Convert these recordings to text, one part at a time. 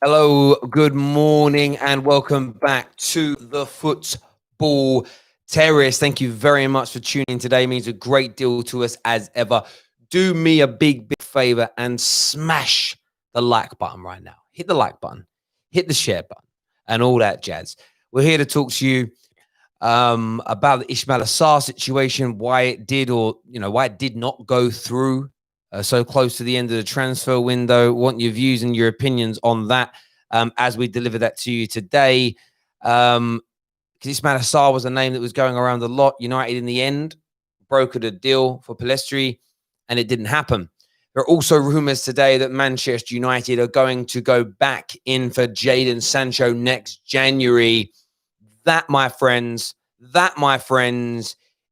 Hello, good morning, and welcome back to the Football Terrace. Thank you very much for tuning in today. It means a great deal to us as ever. Do me a big favor and smash the like button right now. Hit the like button, hit the share button, and all that jazz. We're here to talk to you about the Ismaila Sarr situation, why it did or why it did not go through so close to the end of the transfer window. Want your views and your opinions on that as we deliver that to you today. Because Ismaila Sarr was a name that was going around a lot. United in the end brokered a deal for Pellistri, and it didn't happen. There are also rumors today that Manchester United are going to go back in for Jadon Sancho next January. That, my friends,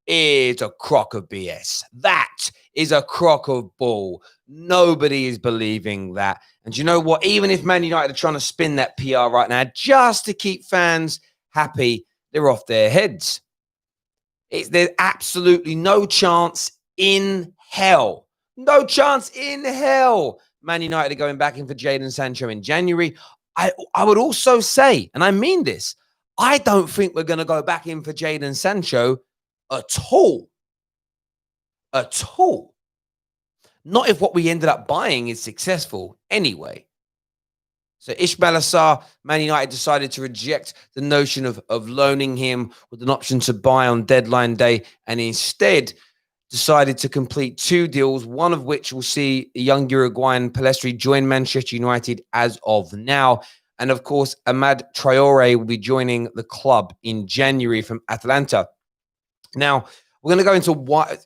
is a crock of BS. That is a crock of bull. Nobody is believing that. And you know what? Even if Man United are trying to spin that PR right now just to keep fans happy, they're off their heads. There's absolutely no chance in hell. No chance in hell. Man United are going back in for Jadon Sancho in January. I would also say, and I mean this, I don't think we're going to go back in for Jadon Sancho at all. At all. Not if what we ended up buying is successful anyway. So Ismaila Sarr, Man United decided to reject the notion of loaning him with an option to buy on deadline day, and instead decided to complete two deals, one of which will see the young Uruguayan Pellistri join Manchester United as of now. And of course, Amad Traore will be joining the club in January from Atalanta. Now, we're going to go into why.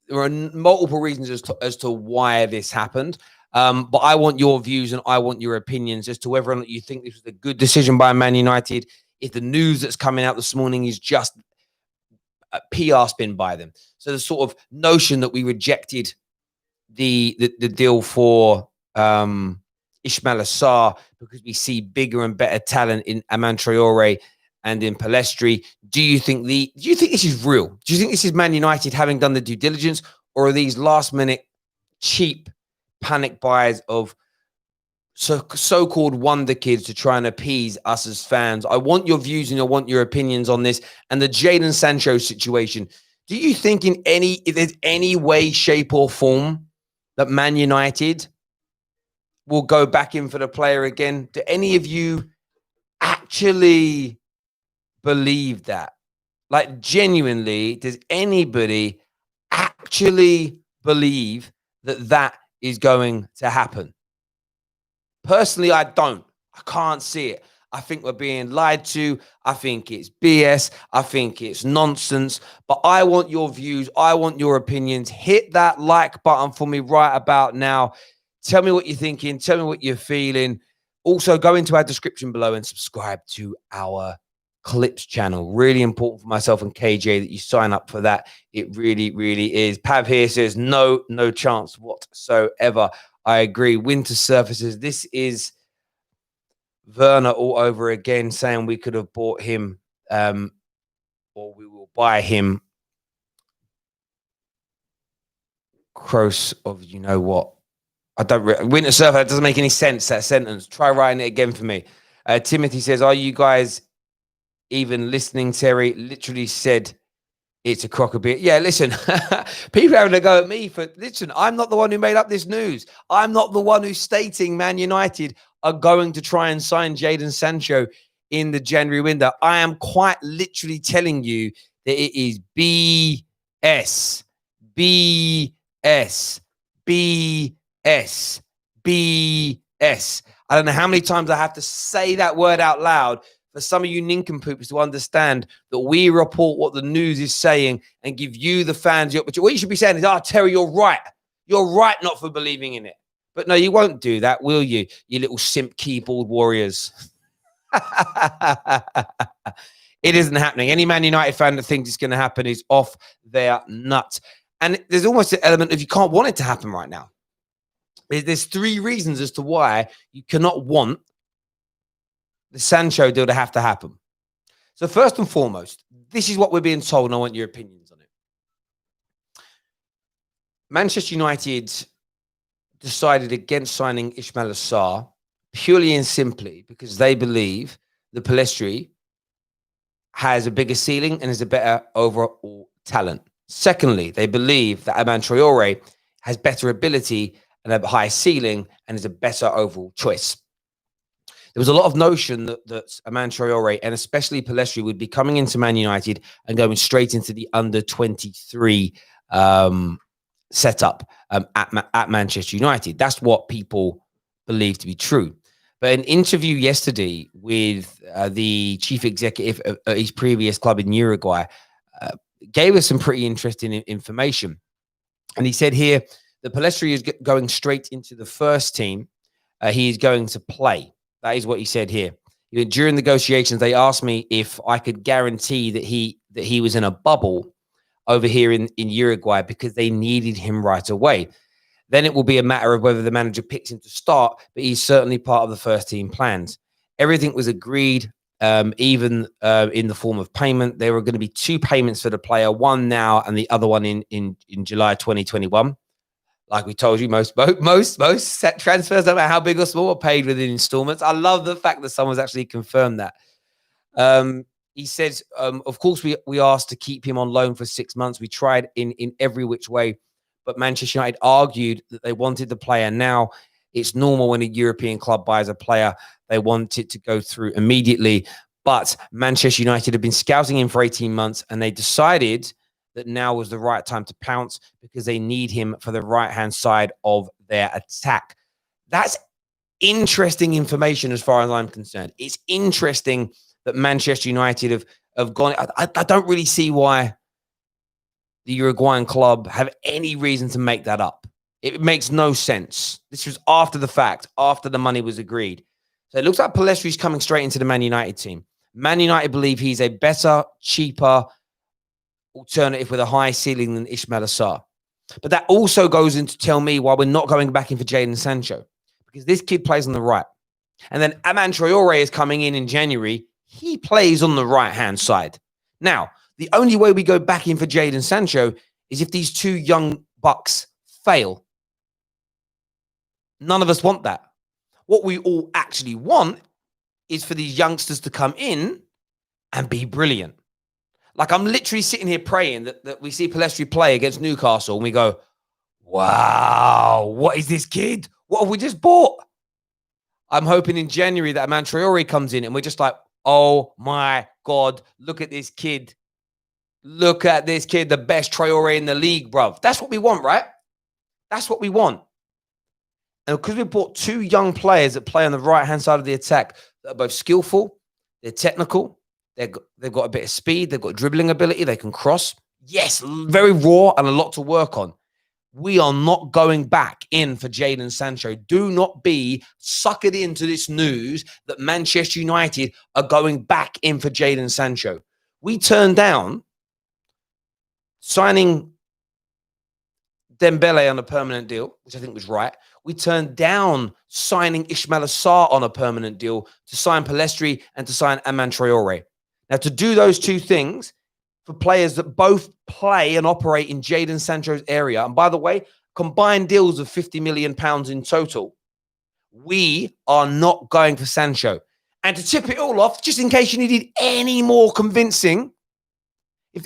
There are multiple reasons as to why this happened. But I want your views and I want your opinions as to whether or not you think this was a good decision by Man United, if the news that's coming out this morning is just a PR spin by them. So the sort of notion that we rejected the deal for Ismaila Sarr because we see bigger and better talent in Amad Traore and in Pellistri. Do you think this is real? Do you think this is Man United having done the due diligence, or are these last minute cheap panic buys of so-called wonder kids to try and appease us as fans? I want your views and I want your opinions on this and the Jadon Sancho situation. Do you think if there's any way, shape, or form that Man United will go back in for the player again? Do any of you actually believe that? Like, genuinely, does anybody actually believe that that is going to happen? Personally, I don't. I can't see it. I think we're being lied to. I think it's BS. I think it's nonsense. But I want your views. I want your opinions. Hit that like button for me right about now. Tell me what you're thinking. Tell me what you're feeling. Also, go into our description below and subscribe to our Clips channel. Really important for myself and KJ that you sign up for that. It really, really is. Pav here says no chance whatsoever. I agree. Winter surfaces. This is Werner all over again, saying we could have bought him, or we will buy him. Cross of you know what? I don't. Winter surfer. That doesn't make any sense. That sentence. Try writing it again for me. Timothy says, "Are you guys even listening?" Terry literally said it's a crock of beer. Yeah, listen, people are having a go at me listen, I'm not the one who made up this news. I'm not the one who's stating Man United are going to try and sign Jadon Sancho in the January window. I am quite literally telling you that it is BS. BS. BS. BS. I don't know how many times I have to say that word out loud for some of you nincompoops to understand that we report what the news is saying and give you, the fans, the opportunity. What you should be saying is, Terry, you're right. You're right not for believing in it. But no, you won't do that, will you? You little simp keyboard warriors. It isn't happening. Any Man United fan that thinks it's going to happen is off their nut. And there's almost an element of you can't want it to happen right now. There's three reasons as to why you cannot want the Sancho deal to have to happen. So first and foremost, this is what we're being told, and I want your opinions on it. Manchester United decided against signing Ismaila Sarr purely and simply because they believe that Pellistri has a bigger ceiling and is a better overall talent. Secondly, they believe that Aman Traore has better ability and a higher ceiling and is a better overall choice. There was a lot of notion that Aman Traore and especially Pellistri would be coming into Man United and going straight into the under 23 setup at Manchester United. That's what people believe to be true. But an interview yesterday with the chief executive of his previous club in Uruguay gave us some pretty interesting information. And he said here that Pellistri is going straight into the first team. He is going to play. That is what he said here. During negotiations, they asked me if I could guarantee that he was in a bubble over here in Uruguay because they needed him right away. Then it will be a matter of whether the manager picks him to start, but he's certainly part of the first team plans. Everything was agreed, even in the form of payment. There were going to be 2 payments for the player, one now and the other one in July 2021. Like we told you, most set transfers, no matter how big or small, are paid within installments. I love the fact that someone's actually confirmed that. He says, of course, we asked to keep him on loan for 6 months. We tried in every which way, but Manchester United argued that they wanted the player now. It's normal when a European club buys a player, they want it to go through immediately. But Manchester United have been scouting him for 18 months, and they decided that now was the right time to pounce because they need him for the right-hand side of their attack. That's interesting information as far as I'm concerned. It's interesting that Manchester United have gone. I don't really see why the Uruguayan club have any reason to make that up. It makes no sense. This was after the fact, after the money was agreed. So it looks like Pellistri's coming straight into the Man United team. Man United believe he's a better, cheaper alternative with a higher ceiling than Ismaila Sarr. But that also goes in to tell me why we're not going back in for Jadon Sancho, because this kid plays on the right. And then Aman Traore is coming in January. He plays on the right-hand side. Now, the only way we go back in for Jadon Sancho is if these 2 young bucks fail. None of us want that. What we all actually want is for these youngsters to come in and be brilliant. Like, I'm literally sitting here praying that we see Pellistri play against Newcastle and we go, wow, what is this kid? What have we just bought? I'm hoping in January that Aman Traore comes in and we're just like, oh my God, look at this kid. Look at this kid, the best Traore in the league, bruv. That's what we want, right? That's what we want. And because we bought 2 young players that play on the right-hand side of the attack that are both skillful, they're technical, they've got a bit of speed, they've got dribbling ability, they can cross. Yes, very raw and a lot to work on. We are not going back in for Jadon Sancho. Do not be suckered into this news that Manchester United are going back in for Jadon Sancho. We turned down signing Dembele on a permanent deal, which I think was right. We turned down signing Ismaila Sarr on a permanent deal to sign Pellistri and to sign Aman Traore. Now, to do those 2 things for players that both play and operate in Jadon Sancho's area, and by the way, combined deals of £50 million in total, we are not going for Sancho. And to tip it all off, just in case you needed any more convincing, if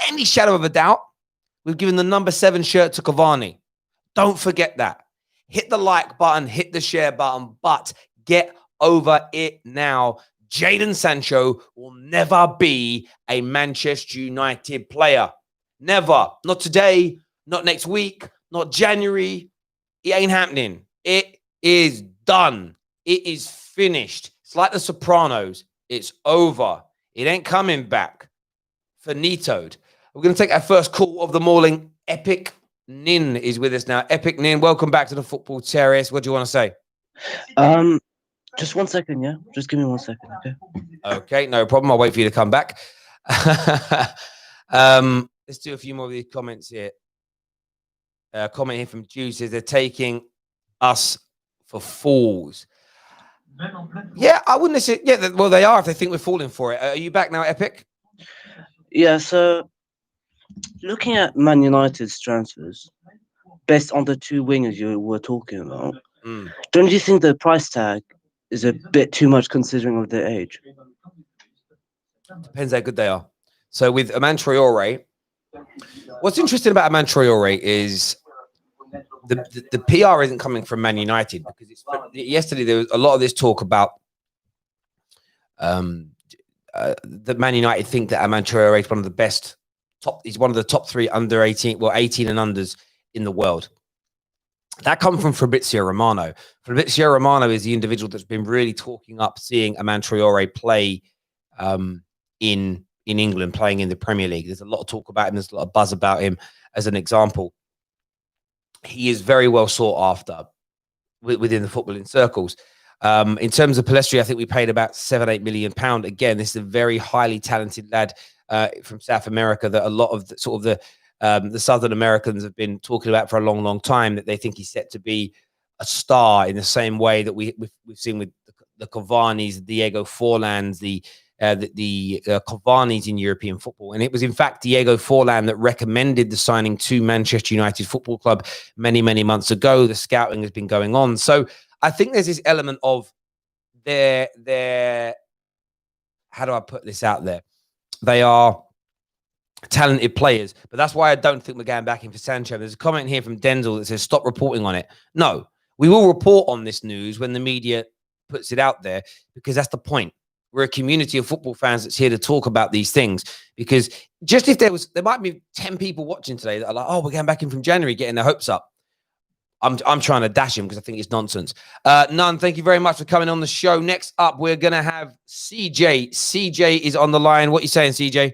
any shadow of a doubt, we've given the number 7 shirt to Cavani. Don't forget that. Hit the like button, hit the share button, but get over it now. Jadon Sancho will never be a Manchester United player. Never. Not today, not next week, not January. It ain't happening. It is done. It is finished. It's like The Sopranos. It's over. It ain't coming back. Finitoed. We're going to take our first call of the morning. Epic Nin is with us now. Epic Nin, welcome back to the Football Terrace. What do you want to say? Just 1 second, yeah? Just give me 1 second, okay? Okay, no problem. I'll wait for you to come back. Let's do a few more of these comments here. Comment here from Juice says they're taking us for fools. Yeah, I wouldn't say. Yeah, well, they are if they think we're falling for it. Are you back now, Epic? Yeah, so looking at Man United's transfers, based on the 2 wingers you were talking about, don't you think the price tag is a bit too much considering of their age. Depends how good they are. So with Aman Traore, what's interesting about Aman Traore is the PR isn't coming from Man United, because yesterday there was a lot of this talk about that Man United think that Aman Traore is one of the best he's one of the top 3 under 18, 18 and unders in the world. That comes from Fabrizio Romano. Fabrizio Romano is the individual that's been really talking up seeing Aman Traore play in England, playing in the Premier League. There's a lot of talk about him. There's a lot of buzz about him. As an example, he is very well sought after within the footballing circles. In terms of Pellistri, I think we paid about £7-8 million. Again, this is a very highly talented lad from South America that a lot of the Southern Americans have been talking about for a long, long time, that they think he's set to be a star in the same way that we've seen with the Cavani's, Diego Forlans, the Cavani's in European football. And it was, in fact, Diego Forlan that recommended the signing to Manchester United Football Club many, many months ago. The scouting has been going on. So I think there's this element of their how do I put this out there? They are talented players, but that's why I don't think we're going back in for Sancho. There's a comment here from Denzel that says, stop reporting on it. No, we will report on this news when the media puts it out there, because that's the point. We're a community of football fans that's here to talk about these things, because just if there might be 10 people watching today that are like, oh, we're going back in from January, getting their hopes up. I'm trying to dash him because I think it's nonsense. None, thank you very much for coming on the show. Next up, we're going to have CJ. CJ is on the line. What are you saying, CJ?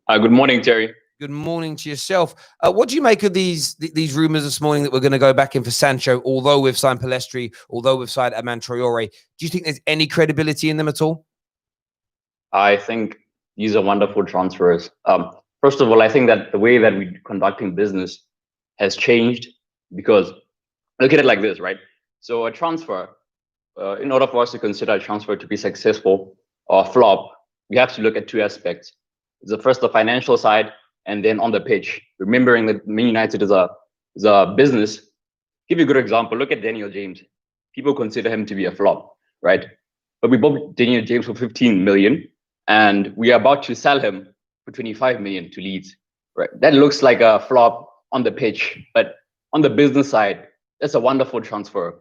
Good morning, Terry. Good morning to yourself. What do you make of these rumors this morning that we're going to go back in for Sancho, although we've signed Pellistri, although we've signed Aman Traore? Do you think there's any credibility in them at all? I think these are wonderful transfers. First of all, I think that the way that we're conducting business has changed, because look at it like this, right? So a transfer, in order for us to consider a transfer to be successful or a flop, we have to look at 2 aspects. The first, the financial side, and then on the pitch. Remembering that Man United is a business. Give you a good example. Look at Daniel James. People consider him to be a flop, right? But we bought Daniel James for 15 million, and we are about to sell him for 25 million to Leeds, right? That looks like a flop on the pitch, but on the business side, that's a wonderful transfer.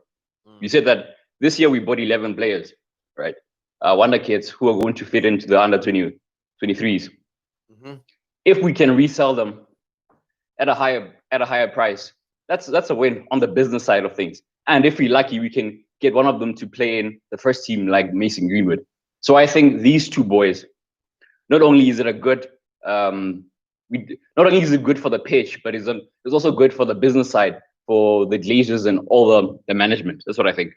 You said that this year we bought 11 players, right? Wonder kids who are going to fit into the under 23s. Mm-hmm. If we can resell them at a higher price, that's a win on the business side of things. And if we're lucky, we can get one of them to play in the first team, like Mason Greenwood. So I think these 2 boys, not only is it a good, not only is it good for the pitch, but it's also good for the business side, for the Glazers and all the management. That's what I think.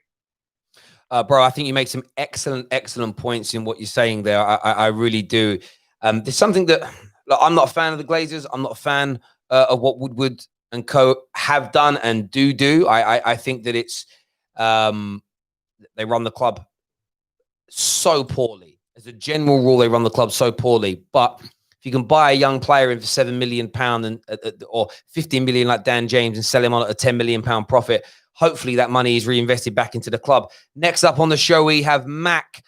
Bro, I think you make some excellent points in what you're saying there. I really do. There's something that, look, I'm not a fan of the Glazers. I'm not a fan of what Woodward and co have done and do. I think that it's they run the club so poorly. As a general rule, they run the club so poorly. But if you can buy a young player in for £7 million or 15 million like Dan James and sell him on at a £10 million profit, hopefully that money is reinvested back into the club. Next up on the show, we have Mac.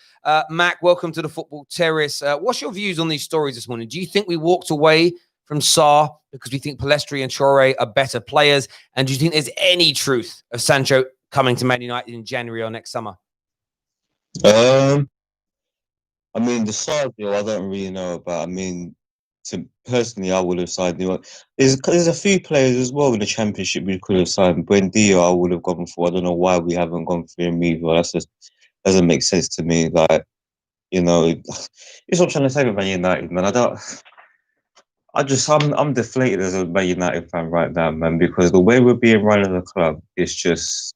Mac, welcome to the Football Terrace. What's your views on these stories this morning? Do you think we walked away from Sarr because we think Pellistri and Traore are better players? And do you think there's any truth of Sancho coming to Man United in January or next summer? I mean, the Sarr deal, I don't really know about. I mean, personally, I would have signed him. There's a few players as well in the Championship we could have signed. Buendia, I would have gone for. I don't know why we haven't gone for him either. That's just doesn't make sense to me. Like, you know, it's what I'm trying to say with Man United, man. I'm deflated as a Man United fan right now, man, because the way we're being run as a club is just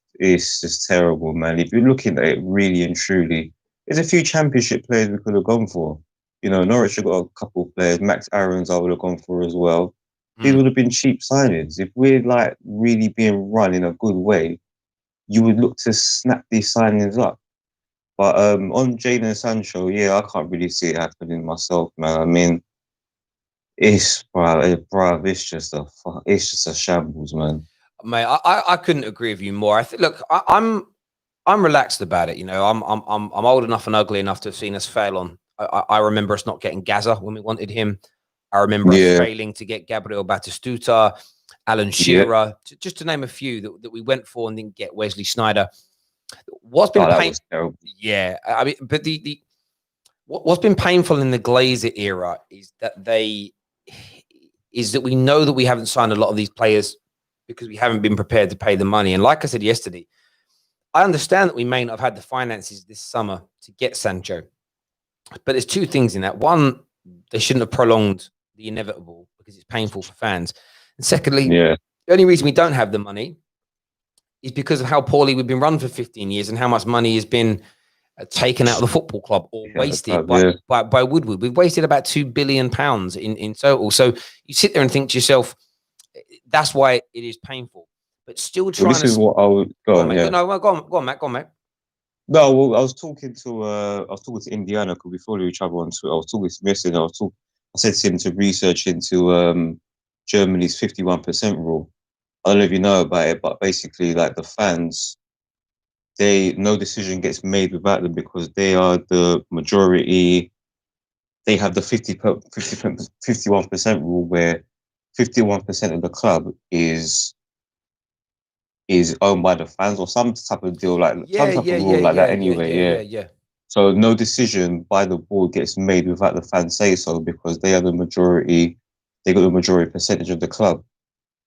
terrible, man. If you're looking at it really and truly, there's a few Championship players we could have gone for. You know, Norwich have got a couple of players. Max Aarons I would have gone for as well. These would have been cheap signings. If we're like really being run in a good way, you would look to snap these signings up. But on Jadon Sancho, yeah, I can't really see it happening myself, man. I mean, it's just a shambles, man. Mate, I couldn't agree with you more. I think, look, I'm I'm relaxed about it. You know, I'm old enough and ugly enough to have seen us fail on. I remember us not getting Gaza when we wanted him. I remember us failing to get Gabriel Batistuta, Alan Shearer, just to name a few that we went for and didn't get. Wesley Sneijder. What's been painful? Yeah, I mean, but what's been painful in the Glazer era is that we know that we haven't signed a lot of these players because we haven't been prepared to pay the money. And like I said yesterday, I understand that we may not have had the finances this summer to get Sancho, but there's two things in that. One, they shouldn't have prolonged the inevitable because it's painful for fans. And secondly, the only reason we don't have the money is because of how poorly we've been run for 15 years and how much money has been taken out of the football club or wasted by Woodward. We've wasted about £2 billion in total. So you sit there and think to yourself, that's why it is painful. But still trying this is what I would go on, mate. No, go on, Matt. No, well, I was talking to Indiana because we follow each other on Twitter. I was talking to him yesterday. I said to him to research into Germany's 51% rule. I don't know if you know about it, but basically, like the fans, no decision gets made without them because they are the majority. They have the 51% rule where 51% of the club is owned by the fans or some type of deal like that anyway. Yeah. So no decision by the board gets made without the fans say so because they are the majority. They got the majority percentage of the club.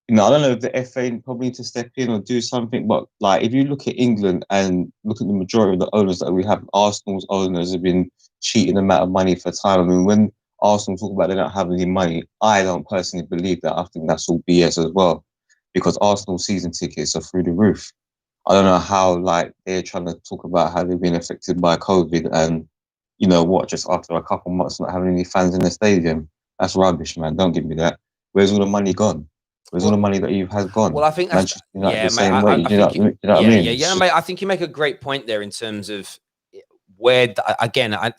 You know, I don't know if the FA probably need to step in or do something, but like if you look at England and look at the majority of the owners that we have, Arsenal's owners have been cheating them out of money for time. I mean, when Arsenal talk about they don't have any money, I don't personally believe that. I think that's all BS as well, because Arsenal season tickets are through the roof. I don't know how like they're trying to talk about how they've been affected by COVID and you know what, just after a couple of months not having any fans in the stadium. That's rubbish, man. Don't give me that. Where's all the money gone? Where's all the money that you've had gone? Well, I think that's the same way. You know what I mean? Yeah, mate. I think you make a great point there in terms of where again, I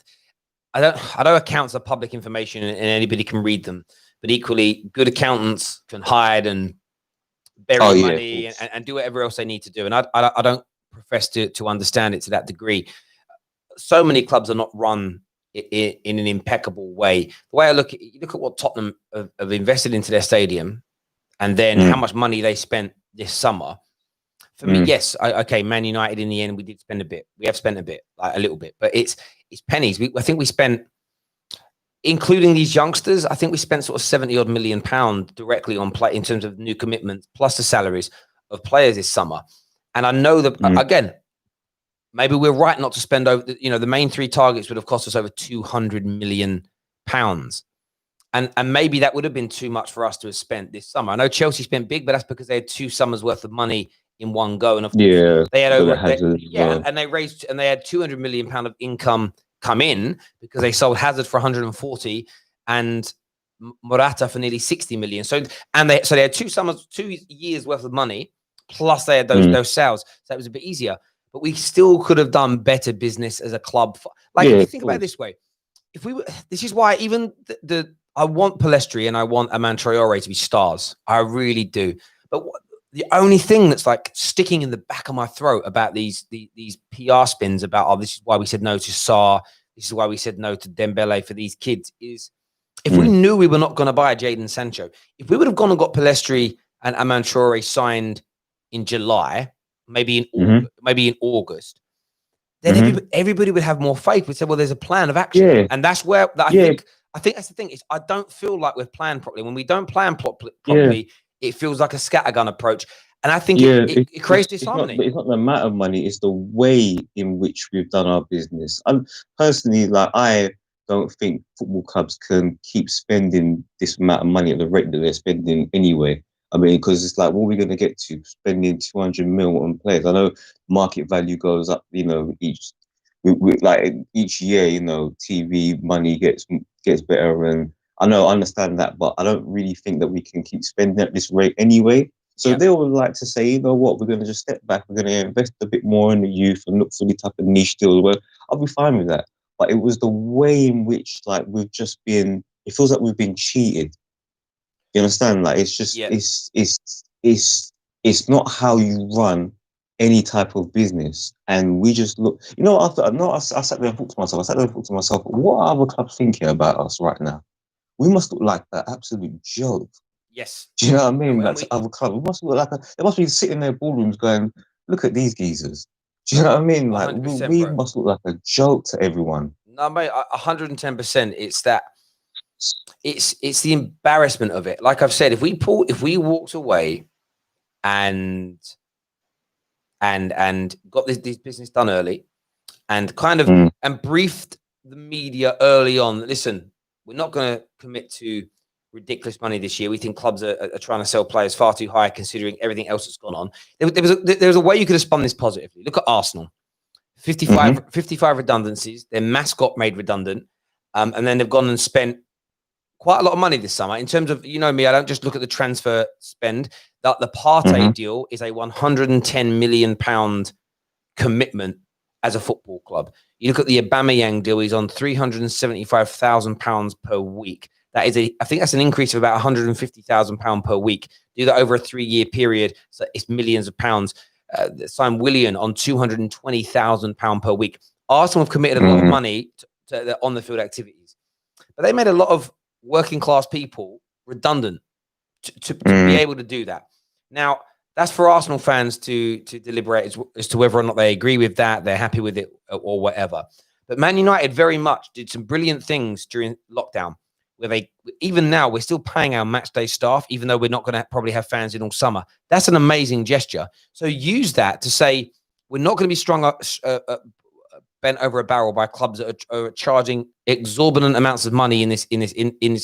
know accounts are public information and anybody can read them, but equally, good accountants can hide and bury money and do whatever else they need to do. And I don't profess to understand it to that degree. So many clubs are not run in an impeccable way. The way I look at what Tottenham have invested into their stadium. And then how much money they spent this summer. For me, yes, okay, Man United in the end, we did spend a bit. We have spent a bit, like a little bit, but it's pennies. I think we spent, including these youngsters, I think we spent sort of 70 odd £million directly on play in terms of new commitments, plus the salaries of players this summer. And I know that, again, maybe we're right not to spend over, the main three targets would have cost us over £200 million. And maybe that would have been too much for us to have spent this summer. I know Chelsea spent big, but that's because they had 2 summers worth of money in one go. And of course, they had and they raised and they had £200 million of income come in because they sold Hazard for 140 and Morata for nearly 60 million. So they had 2 years worth of money, plus they had those sales. So it was a bit easier. But we still could have done better business as a club. If you think about it this way, this is why even I want Pellistri and I want Aman Traore to be stars. I really do. But the only thing that's like sticking in the back of my throat about these PR spins about, this is why we said no to Sarr, this is why we said no to Dembele for these kids, is if we knew we were not going to buy Jadon Sancho, if we would have gone and got Pellistri and Aman Traore signed in July, maybe in August, then everybody would have more faith. We'd say, well, there's a plan of action. And that's where I think that's the thing is I don't feel like we've planned properly. When we don't plan properly, it feels like a scattergun approach. And I think it creates disharmony. It's not the amount of money, it's the way in which we've done our business. Personally, I don't think football clubs can keep spending this amount of money at the rate that they're spending anyway. I mean, because it's like, what are we going to get to spending 200 mil on players? I know market value goes up, each year, TV money gets better, and I understand that, but I don't really think that we can keep spending at this rate anyway. So they would like to say, you know what, we're going to just step back, we're going to invest a bit more in the youth and look for the type of niche deals. Well, I'll be fine with that. But it was the way in which, we've just been. It feels like we've been cheated. You understand? It's just it's not how you run any type of business, and we just look. You know, I sat there and thought to myself. I sat there and thought to myself, what are other clubs thinking about us right now? We must look like an absolute joke. Yes. Do you know what I mean? And Like to other clubs, we must look like they must be sitting in their ballrooms going, "Look at these geezers." Do you know what I mean? Like 100%, we bro. must look like a joke to everyone. No, mate, 110%. It's that. It's the embarrassment of it. Like I've said, if we walked away and got this business done early and kind of and briefed the media early on, listen, we're not going to commit to ridiculous money this year. We think clubs are trying to sell players far too high considering everything else that's gone on. There was a way you could have spun this positively. Look at Arsenal. 55 redundancies. Their mascot made redundant. And then they've gone and spent quite a lot of money this summer. In terms of, you know me, I don't just look at the transfer spend. That the Partey deal is a £110 million commitment as a football club. You look at the Aubameyang deal, he's on £375,000 per week. That is I think that's an increase of about £150,000 per week. Do that over a 3-year period, so it's millions of pounds. Sign Willian on £220,000 per week. Arsenal have committed a lot of money to their on the field activities, but they made a lot of working class people redundant to be able to do that. Now, that's for Arsenal fans to deliberate as to whether or not they agree with that, they're happy with it or whatever. But Man United very much did some brilliant things during lockdown, where even now we're still paying our match day staff, even though we're not going to probably have fans in all summer. That's an amazing gesture. So use that to say we're not going to be bent over a barrel by clubs that are charging exorbitant amounts of money in this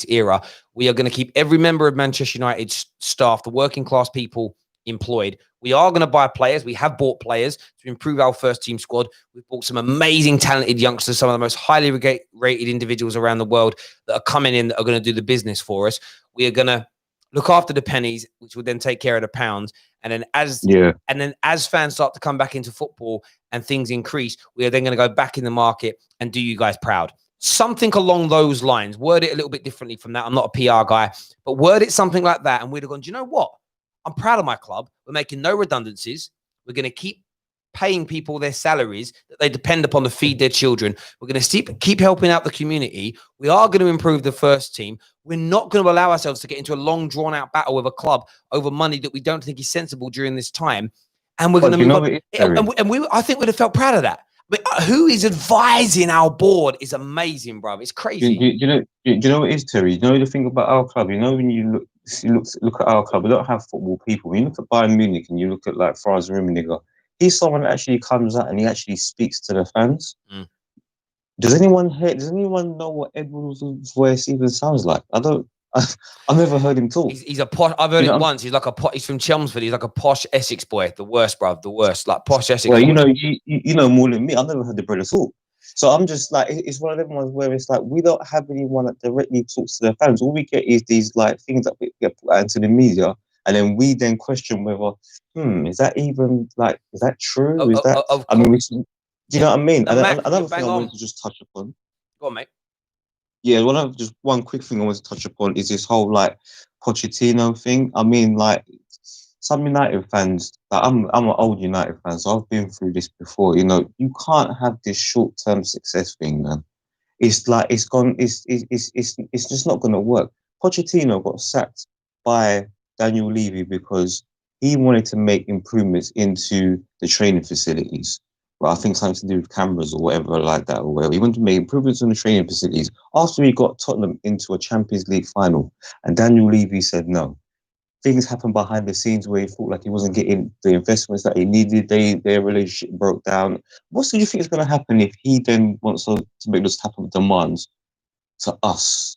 era. We are going to keep every member of Manchester United's staff, the working class people, employed. We are going to buy players. We have bought players to improve our first team squad. We've bought some amazing, talented youngsters, some of the most highly rated individuals around the world that are coming in that are going to do the business for us. We are going to look after the pennies, which will then take care of the pounds. And then as fans start to come back into football and things increase, we are then going to go back in the market and do you guys proud. Something along those lines. Word it a little bit differently from that. I'm not a PR guy, but word it something like that. And we'd have gone, do you know what? I'm proud of my club. We're making no redundancies. We're going to keep paying people their salaries that they depend upon to feed their children. We're going to keep helping out the community. We are going to improve the first team. We're not going to allow ourselves to get into a long, drawn-out battle with a club over money that we don't think is sensible during this time. And we're going to move on. I think we'd have felt proud of that. But who is advising our board is amazing, bro. It's crazy. Do you know what it is, Terry? You know the thing about our club. You know when you look at our club, we don't have football people. When you look at Bayern Munich and you look at like Franz Rummenigge, he's someone that actually comes out and he actually speaks to the fans. Does anyone know what Edwards' voice even sounds like? I've never heard him talk. He's a posh. I've heard it once. He's like he's from Chelmsford. He's like a posh Essex boy. The worst, bruv. The worst. Like posh Essex. Well, you know more than me. I've never heard the brother talk. So I'm just like, it's one of them ones where it's like we don't have anyone that directly talks to their fans. All we get is these like things that get put out into the media, and then we then question whether, is that even like, is that true? Do you know what I mean? No, and Mac, another thing I wanted to just touch upon. Go on, mate. Yeah, just one quick thing I want to touch upon is this whole like Pochettino thing. I mean, like some United fans, like I'm an old United fan, so I've been through this before. You know, you can't have this short-term success thing, man. It's like it's just not going to work. Pochettino got sacked by Daniel Levy because he wanted to make improvements into the training facilities. I think something to do with cameras or whatever like that, or whatever. He wanted to make improvements on the training facilities after he got Tottenham into a Champions League final. And Daniel Levy said no. Things happened behind the scenes where he thought like he wasn't getting the investments that he needed. Their relationship broke down. What do you think is going to happen if he then wants to make those type of demands to us,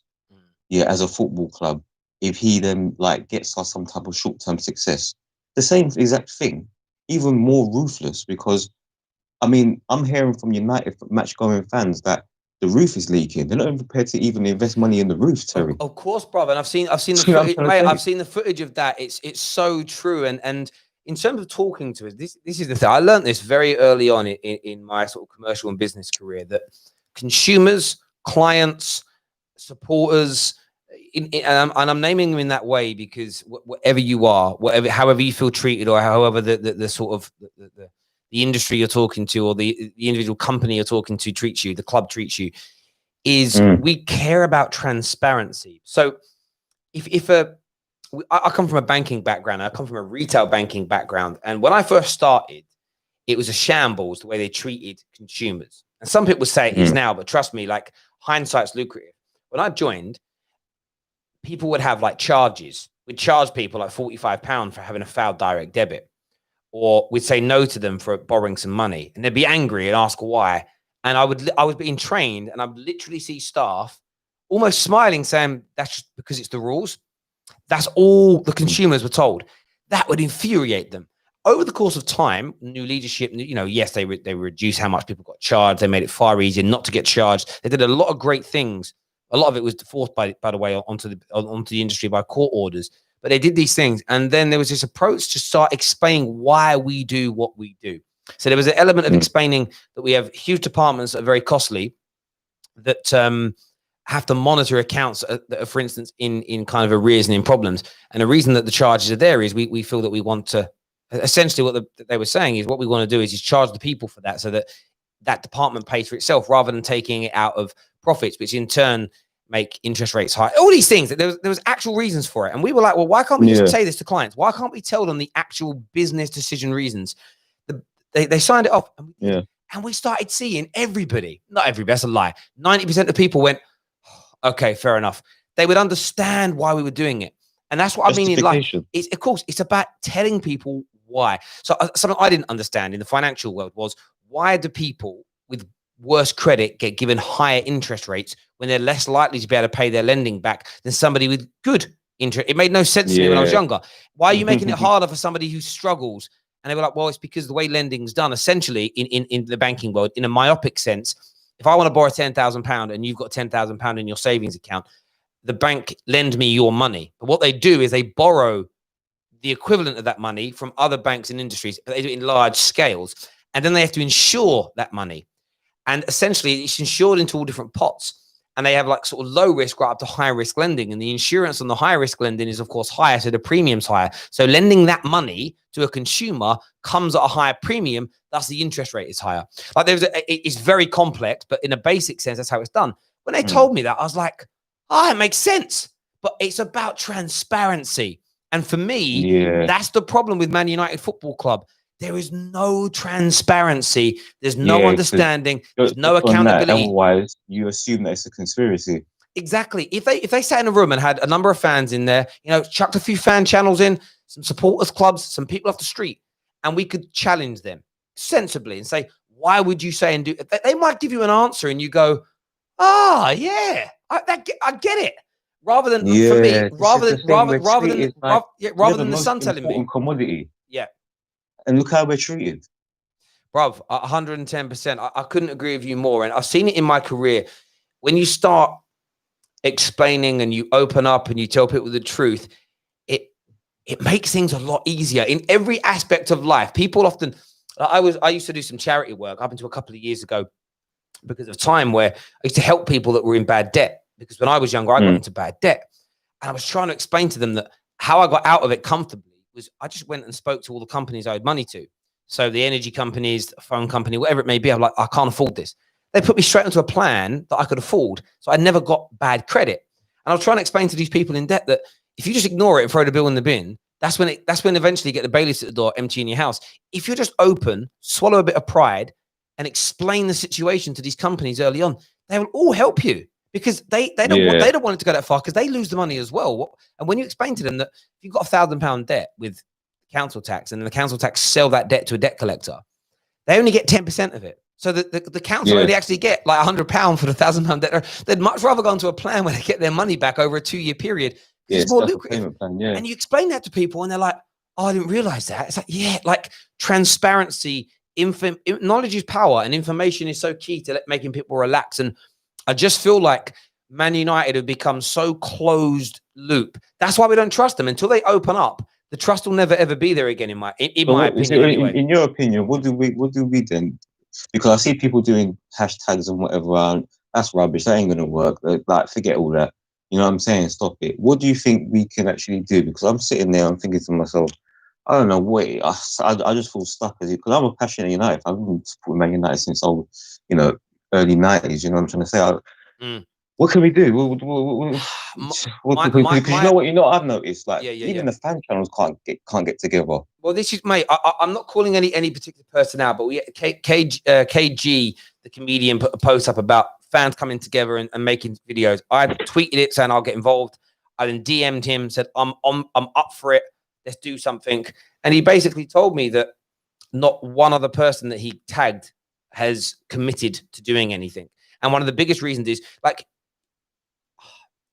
as a football club? If he then like gets us some type of short-term success, the same exact thing, even more ruthless, because I mean, I'm hearing from United match-going fans that the roof is leaking. They're not even prepared to even invest money in the roof, Terry. Of course, brother. And I've seen the footage, mate, I've seen the footage of that. It's so true. And in terms of talking to us, this is the thing. I learned this very early on in my sort of commercial and business career, that consumers, clients, supporters, and I'm naming them in that way because whatever you are, however you feel treated, or however the sort of the industry you're talking to, or the individual company you're talking to treats you, the club treats you, is we care about transparency. So I come from a banking background, I come from a retail banking background, and when I first started, it was a shambles the way they treated consumers. And some people say it is now, but trust me, like hindsight's lucrative. When I joined, people would have like charges. We'd charge people like £45 for having a failed direct debit, or we'd say no to them for borrowing some money, and they'd be angry and ask why. And I was being trained, and I'd literally see staff almost smiling, saying that's just because it's the rules. That's all the consumers were told. That would infuriate them. Over the course of time, new leadership, yes, they reduced how much people got charged. They made it far easier not to get charged. They did a lot of great things. A lot of it was forced, by the way, onto the industry by court orders. But they did these things. And then there was this approach to start explaining why we do what we do. So there was an element of explaining that we have huge departments that are very costly, that have to monitor accounts that are, for instance, in kind of arrears and in problems. And the reason that the charges are there is we feel that we want to, essentially what they were saying is what we want to do is charge the people for that, so that that department pays for itself, rather than taking it out of profits, which in turn make interest rates high. All these things, there was actual reasons for it. And we were like, well, why can't we just say this to clients? Why can't we tell them the actual business decision reasons? They signed it off. And we started seeing everybody, not everybody, that's a lie. 90% of people went, okay, fair enough. They would understand why we were doing it. And that's what I mean in life. Of course, it's about telling people why. So something I didn't understand in the financial world was, why do people with worse credit get given higher interest rates when they're less likely to be able to pay their lending back than somebody with good interest? It made no sense to me when I was younger. Why are you making it harder for somebody who struggles? And they were like, well, it's because the way lending's done, essentially, in the banking world, in a myopic sense. If I want to borrow £10,000 and you've got £10,000 in your savings account, the bank lend me your money. But what they do is they borrow the equivalent of that money from other banks and industries, but they do it in large scales. And then they have to insure that money. And essentially, it's insured into all different pots. And they have like sort of low risk right up to high risk lending. And the insurance on the high risk lending is, of course, higher. So the premium's higher. So lending that money to a consumer comes at a higher premium. Thus, the interest rate is higher. Like it's very complex, but in a basic sense, that's how it's done. When they told me that, I was like, it makes sense. But it's about transparency. And for me, that's the problem with Man United Football Club. There is no transparency. There's no understanding. There's no accountability. Otherwise, you assume that it's a conspiracy. Exactly. If they sat in a room and had a number of fans in there, chucked a few fan channels in, some supporters clubs, some people off the street, and we could challenge them sensibly and say, why would you say and do? They might give you an answer, and you go, I get it. Rather than for me, rather than the Sun telling me commodity. Yeah. And look how we're treated. Bruv, 110%. I couldn't agree with you more. And I've seen it in my career. When you start explaining and you open up and you tell people the truth, it makes things a lot easier in every aspect of life. People often, I used to do some charity work up until a couple of years ago because of time, where I used to help people that were in bad debt. Because when I was younger, I got into bad debt. And I was trying to explain to them that how I got out of it comfortably was I just went and spoke to all the companies I owed money to. So the energy companies, the phone company, whatever it may be, I'm like, I can't afford this. They put me straight into a plan that I could afford. So I never got bad credit. And I was trying to explain to these people in debt that if you just ignore it and throw the bill in the bin, that's when eventually you get the bailiffs at the door, emptying your house. If you're just open, swallow a bit of pride, and explain the situation to these companies early on, they will all help you. Because they don't want it to go that far, because they lose the money as well. And when you explain to them that if you've got £1,000 debt with council tax, and the council tax sell that debt to a debt collector, they only get 10% of it. So the council only actually get like £100 for the £1,000 debt. They'd much rather go into a plan where they get their money back over a 2-year period. It's more lucrative. Plan, And you explain that to people, and they're like, I didn't realize that. It's like, like transparency, knowledge is power, and information is so key to making people relax. And I just feel like Man United have become so closed loop. That's why we don't trust them. Until they open up, the trust will never ever be there again. In my opinion, anyway. In your opinion, what do we then? Because I see people doing hashtags and whatever, and that's rubbish. That ain't gonna work. Like, forget all that. You know what I'm saying? Stop it. What do you think we can actually do? Because I'm sitting there, I'm thinking to myself, I don't know. Wait, I just feel stuck as it because I'm a passionate United. I've been supporting Man United since I was, early '90s. You know what I'm trying to say? Mm. What can we do? Because you know what? You know what I've noticed? Like even the fan channels can't get together. Well, this is, mate. I'm not calling any particular person out, but KG, the comedian, put a post up about fans coming together and making videos. I tweeted it saying I'll get involved. I then DM'd him, said I'm up for it. Let's do something. And he basically told me that not one other person that he tagged has committed to doing anything. And one of the biggest reasons is, like,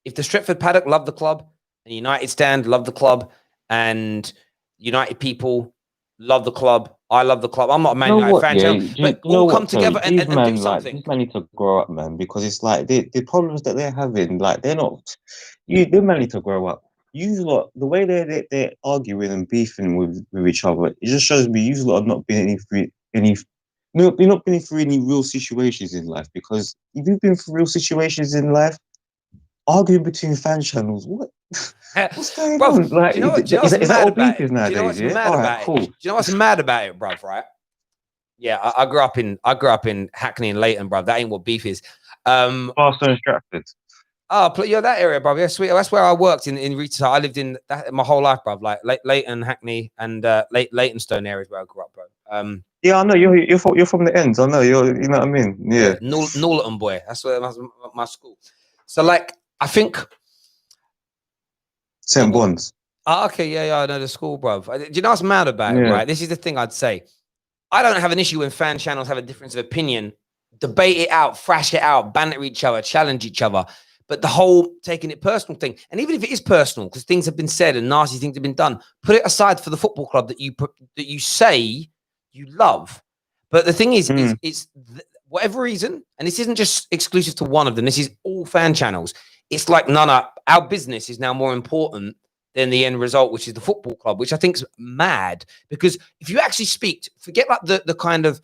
if the Stretford Paddock love the club, and United Stand love the club, and United people love the club, I love the club. I'm not a Man United fan channel, but all come together and do something. Like, these men need to grow up, man, because it's like the problems that they're having, like they're not. They man need to grow up. You lot, the way they're arguing and beefing with each other, it just shows me you lot have not been you're not been through any real situations in life. Because if you've been through real situations in life, arguing between fan channels, what's going on? Like, is that what beef is nowadays? Do you know what's mad about it? Cool. Do you know what's mad about it, bruv? Right? Yeah, I grew up in Hackney and Leighton, bruv. That ain't what beef is. Arsenal and Stratford. Oh, that area, bruv. Yeah, sweet. That's where I worked in retail. I lived in that my whole life, bruv. Like Leighton, Hackney, and Leightonstone areas where I grew up, bro. Yeah, I know you're from the ends. I know you know what I mean. Yeah, Norton boy. That's where my school. So, like, I think St. Bonds. Oh, okay, yeah, I know the school, bruv. Do you know what's mad about it, right? This is the thing I'd say. I don't have an issue when fan channels have a difference of opinion. Debate it out, thrash it out, banter each other, challenge each other. But the whole taking it personal thing, and even if it is personal, because things have been said and nasty things have been done, put it aside for the football club that you say you love. But the thing is, it's whatever reason, and this isn't just exclusive to one of them. This is all fan channels. It's like, our business is now more important than the end result, which is the football club, which I think is mad. Because if you actually forget like the kind of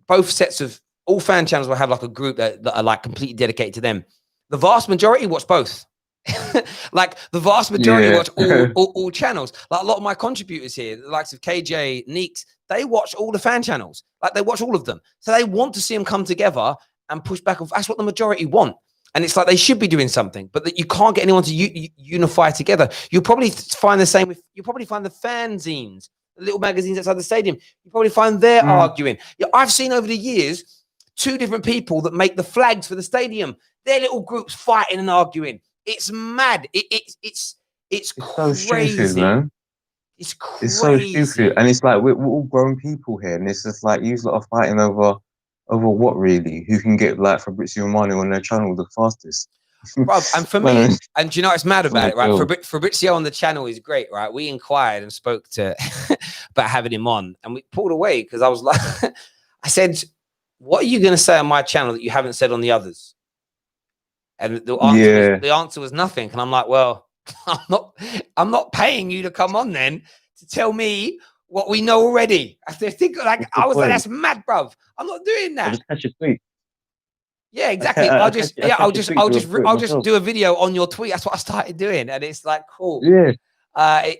both sets of all fan channels will have like a group that are like completely dedicated to them. The vast majority watch both. Like the vast majority watch all channels. Like a lot of my contributors here, the likes of KJ, Neeks, they watch all the fan channels. Like they watch all of them. So they want to see them come together and push back. That's what the majority want. And it's like they should be doing something, but that you can't get anyone to unify together. You'll probably find the same you'll probably find the fanzines, the little magazines outside the stadium. You probably find they're arguing. Yeah, I've seen over the years 2 different people that make the flags for the stadium. Their little groups fighting and arguing. It's mad. It's crazy, so stupid, man. It's crazy. It's so stupid, and it's like we're all grown people here, and it's just like you lot are fighting over what really? Who can get like Fabrizio Romano on their channel the fastest? Bruv, and for me, and do you know what's mad about it, right? Fabrizio on the channel is great, right? We inquired and spoke to about having him on, and we pulled away because I was like, I said, "What are you going to say on my channel that you haven't said on the others?" And the answer was nothing. And I'm like, well, I'm not paying you to come on then to tell me what we know already. I think like I was like, that's mad, bruv. I'm not doing that. I'll just catch your tweet. Yeah, exactly. I'll just do a video on your tweet. That's what I started doing, and it's like cool. Yeah.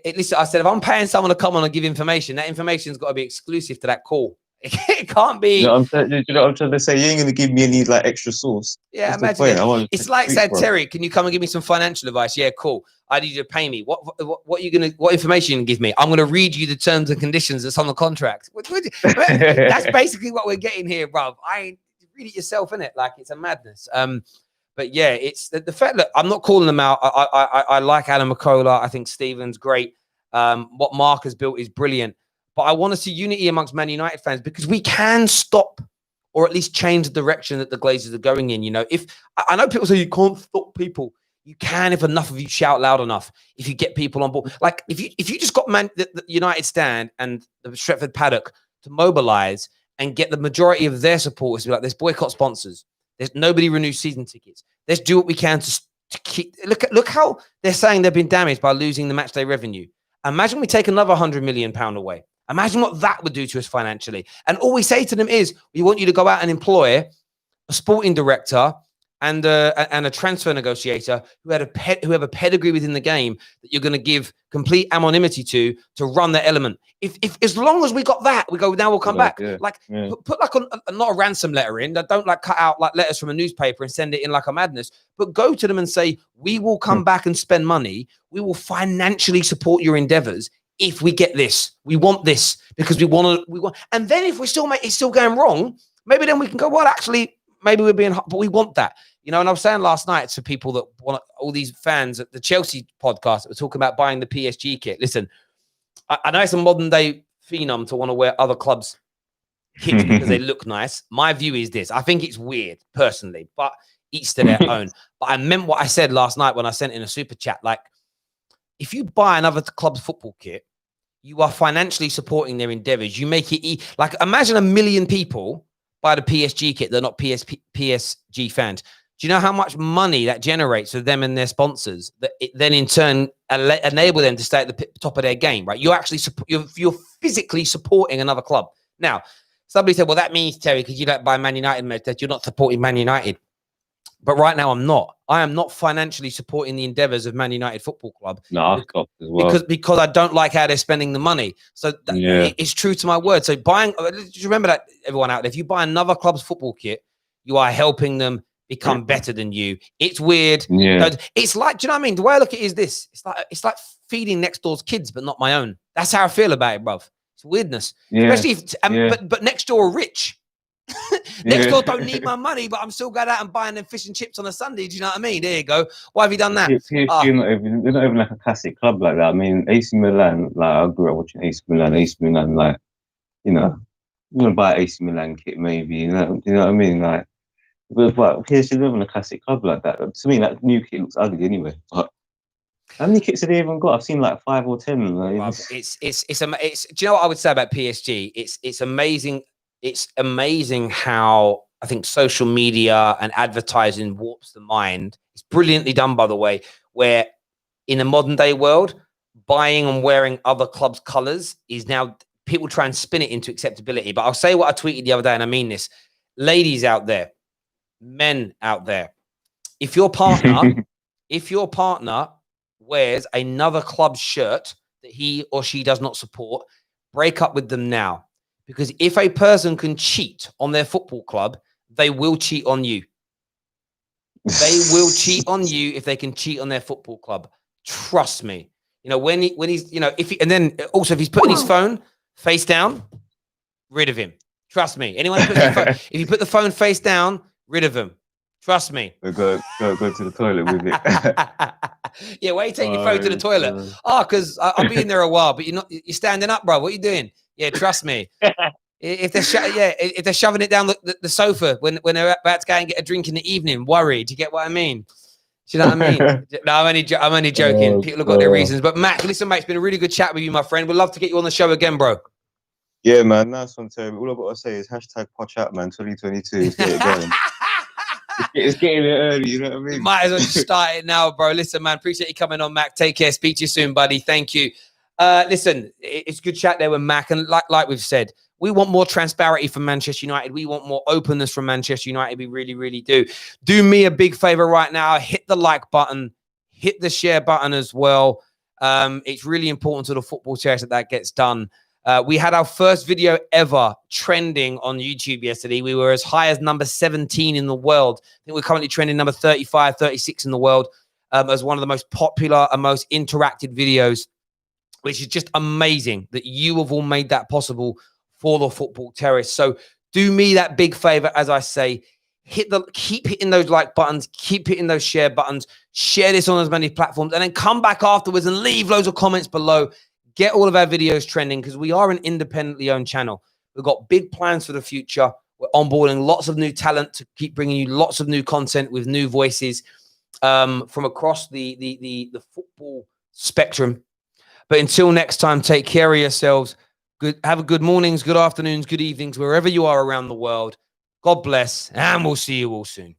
Listen, I said if I'm paying someone to come on and give information, that information's got to be exclusive to that call. It can't be. You know what I'm trying to say? You ain't going to give me any like extra source. Yeah, imagine it's like said, Terry, can you come and give me some financial advice? Yeah, cool. I need you to pay me. What information you gonna give me? I'm gonna read you the terms and conditions that's on the contract. That's basically what we're getting here, bro. Read it yourself, innit? Like it's a madness. But yeah, it's the fact that I'm not calling them out. I like Alan McCullough. I think Stephen's great. What Mark has built is brilliant. But I want to see unity amongst Man United fans because we can stop or at least change the direction that the Glazers are going in. You know, if I know people say you can't stop people, you can if enough of you shout loud enough. If you get people on board, like if you just got the United Stand and the Stretford Paddock to mobilize and get the majority of their supporters to be like, let's boycott sponsors. There's nobody renews season tickets. Let's do what we can to keep. Look how they're saying they've been damaged by losing the match day revenue. Imagine we take another £100 million away. Imagine what that would do to us financially. And all we say to them is, we want you to go out and employ a sporting director and a transfer negotiator who have a pedigree within the game that you're going to give complete anonymity to run the element. If as long as we got that, we go, now we'll come back. Yeah. Like put like not a ransom letter in. Don't like cut out like letters from a newspaper and send it in like a madness, but go to them and say, we will come back and spend money. We will financially support your endeavors if we get this. We want this because we want. And then if we still it's still going wrong, maybe then we can go, well, actually, maybe we're being, but we want that, you know. And I was saying last night to people that want, all these fans at the Chelsea podcast that were talking about buying the PSG kit. Listen, I know it's a modern day phenom to want to wear other clubs' kits because they look nice. My view is this: I think it's weird personally, but each to their own. But I meant what I said last night when I sent in a super chat. Like, if you buy another club's football kit, you are financially supporting their endeavors. You make it like, imagine 1 million people buy the PSG kit, they're not PSG fans. Do you know how much money that generates for them and their sponsors? That it then in turn enable them to stay at the top of their game, right? You're actually you're physically supporting another club. Now, somebody said, "Well, that means, Terry, because you don't buy Man United merch, that you're not supporting Man United." But right now, I'm not. I am not financially supporting the endeavors of Man United Football Club. No, I've got as well. Because I don't like how they're spending the money. So it's true to my word. So buying, just remember that, everyone out there, if you buy another club's football kit, you are helping them become better than you. It's weird. Yeah. It's like, do you know what I mean? The way I look at it is this: it's like feeding next door's kids, but not my own. That's how I feel about it, bruv. It's weirdness, especially if, but next door are rich. Next door don't need my money, but I'm still going out and buying them fish and chips on a Sunday. Do you know what I mean? There you go. Why have you done that? PSG they're not even like a classic club like that. I mean, AC Milan, like I grew up watching AC Milan, like, you know, I'm gonna buy an AC Milan kit maybe, you know what I mean? Like, but PSG not even a classic club like that. To me, that new kit looks ugly anyway. But how many kits have they even got? I've seen like 5 or 10. Like, it's do you know what I would say about PSG? It's amazing. It's amazing how I think social media and advertising warps the mind. It's brilliantly done, by the way, where in the modern day world, buying and wearing other clubs' colors is now, people try and spin it into acceptability. But I'll say what I tweeted the other day, and I mean this. Ladies out there, men out there, if your partner wears another club's shirt that he or she does not support, break up with them now. Because if a person can cheat on their football club, they will cheat on you. They will cheat on you if they can cheat on their football club. Trust me. You know, when he's, you know, and then also if he's putting his phone face down, rid of him. Trust me. Anyone who puts their phone, if you put the phone face down, rid of him. Trust me. Go to the toilet with it. Yeah, why are you taking your phone to the toilet? Because I'll be in there a while, but you're standing up, bro. What are you doing? Yeah, trust me. If they're shoving it down the sofa when they're about to go and get a drink in the evening, worried. Do you get what I mean? Do you know what I mean? No, I'm only joking. People have got their reasons. But Mac, listen, mate, it's been a really good chat with you, my friend. We'd love to get you on the show again, bro. Yeah, man, nice one, Terry. All I've got to say is #PodChat, man, 2022. Let's get it going. It's getting there early, you know what I mean? Might as well just start it now, bro. Listen, man, appreciate you coming on, Mac. Take care. Speak to you soon, buddy. Thank you. Listen, it's good chat there with Mac. And like we've said, we want more transparency from Manchester United. We want more openness from Manchester United. We really, really do. Do me a big favor right now. Hit the like button. Hit the share button as well. It's really important to the Football Terrace that gets done. We had our first video ever trending on YouTube yesterday. We were as high as number 17 in the world. I think we're currently trending number 35, 36 in the world as one of the most popular and most interacted videos, which is just amazing that you have all made that possible for the Football Terrace. So do me that big favor, as I say, keep hitting those like buttons, keep hitting those share buttons, share this on as many platforms, and then come back afterwards and leave loads of comments below. Get all of our videos trending because we are an independently owned channel. We've got big plans for the future. We're onboarding lots of new talent to keep bringing you lots of new content with new voices from across the football spectrum. But until next time, take care of yourselves. Have a good mornings, good afternoons, good evenings, wherever you are around the world. God bless, and we'll see you all soon.